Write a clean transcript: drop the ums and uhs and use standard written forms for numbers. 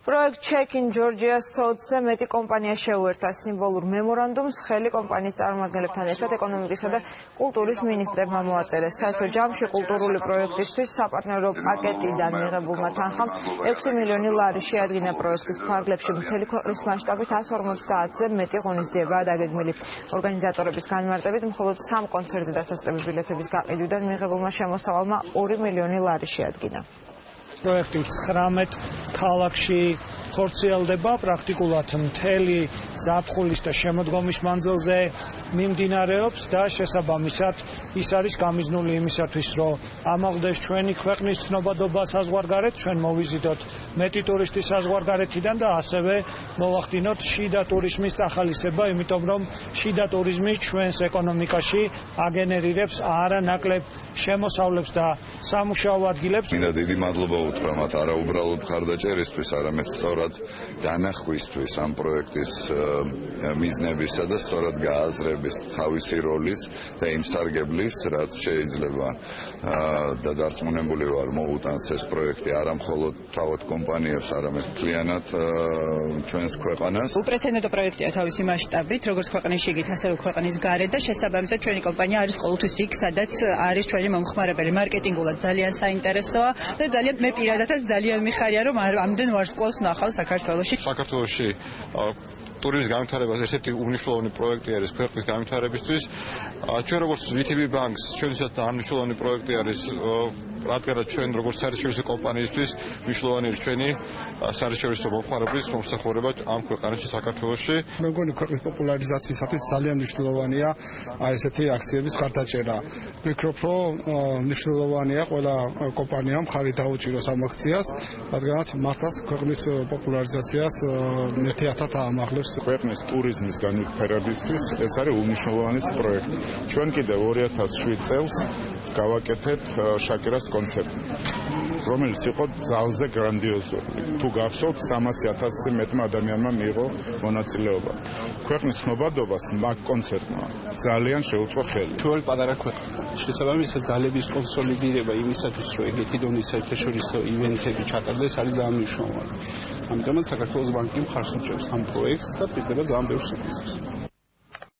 Project Check in Georgia სოციალ მეტი კომპანია შეუერთა სიმბოლურ მემორანდუმს ხელი კომპანიის წარმომადგენლებთან ერთად ეკონომიკისა და კულტურის მინისტრებმა მოაწერეს. საერთო ჯამში კულტურული პროექტისთვის საპარტნიორო პაკეტიდან მიღებულმა თანხამ 6 მილიონი ლარი შეადგინა პროექტის ფარგლებში მთელი ქვეყნის მასშტაბით 150-ზე მეტი ღონისძიებაა დაგეგმილი. ორგანიზატორების განმარტებით მხოლოდ 3 კონცერტზე დასასრები ბილეთების გაყიდვიდან მიღებულმა შემოსავალმა 2 მილიონი ლარი შეადგინა. პროექტი 19 ქალაქში ხორციელდება პრაქტიკულად მთელი ზაფხულის და შემოდგომის მანძილზე მიმდინარეობს და შესაბამისად ის არის გამიზნული იმისათვის, რომ ამაღლდეს ჩვენი ქვეყნის ცნობადობა საზღვარგარეთ, ჩვენ მოვიზიდოთ მეტი ტურისტი საზღვარგარეთიდან და ასევე მოვახდინოთ შიდა ტურიზმის წახალისება, იმიტომ რომ შიდა ტურიზმი ჩვენს ეკონომიკაში აგენერირებს არანაკლებ შემოსავლებს და სამუშაო ადგილებს. მინდა დიდი მადლობა უთხრა მათ არა უბრალოდ მხარდაჭერისთვის, არამედ სწორად დანახვისთვის ამ პროექტის მიზნებისა და სწორად გააზრების თავისი როლის და იმ სარგებლის, რაც შეიძლება და დარწმუნებული ვარ მოუტანს ეს პროექტი არა მხოლოდ თავად კომპანიებს, არამედ მთლიანად ჩვენს ქვეყანას. უპრეცედენტო პროექტია თავისი მასშტაბით, როგორც ქვეყნის შიგით, ასევე ქვეყნის გარეთ და შესაბამისად ჩვენი კომპანია არის ყოველთვის იქ, სადაც არის ჩვენი მომხმარებელი. მარკეტინგულად ძალიან საინტერესოა და ძალიან მე პირადადაც ძალიან მიხარია, რომ ამდენ ვარსკვლავს ნახავ საქართველოში. საქართველოში ტურიზმის განვითარებას ერთ-ერთი უნიშნულოვანი პროექტი არის ქვეყნის განვითარებისთვის. ჩვენ როგორც VTB Banks, ჩვენისაც მნიშვნელოვანი პროექტი არის, რადგანაც ჩვენ როგორც საერთაშორისო კომპანიისთვის მნიშვნელოვანი არის ჩვენი საერთაშორისო მომხმარებლის მომსახურება ამ ქვეყანაში საქართველოში. მე მგონი ქვეყნის პოპულარიზაციისათვის ძალიან მნიშვნელოვანია ესეთი აქციების მხარდაჭერა. ვფიქრობ, რომ მნიშვნელოვანია ყველა კომპანიამ მხარი დაუჭიროს ამ აქციას, რადგანაც მართლაც ქვეყნის პოპულარიზაციას ერთიათად აამაღლებს. ქვეყნის ტურიზმის განვითარებისთვის ეს არის უმნიშვნელოვანესი პროექტი. ჩვენ კიდევ 2007 წელს გავაკეთეთ შაკირას კონცერტი, რომელიც იყო ძალზე გრანდიოზული. თუ გახსოვთ, 300,000-ზე მეტმა ადამიანმა მიიღო მონაწილეობა. ქვეყნის ცნობადობას მაგ კონცერტმა ძალიან შეუწყო ხელი. ჩვენ პატარა ქვეყანა. შესაბამისად ძალების კონსოლიდირება იმისათვის, რომ ეგეთი დონის საერთაშორისო ივენთები ჩატარდეს, არის ძალიან მნიშვნელოვანი. ამიტომაც საქართველოს ბანკი მხარს უჭერს ამ პროექტს და პირდება ძალიან ბევრ სურვილს.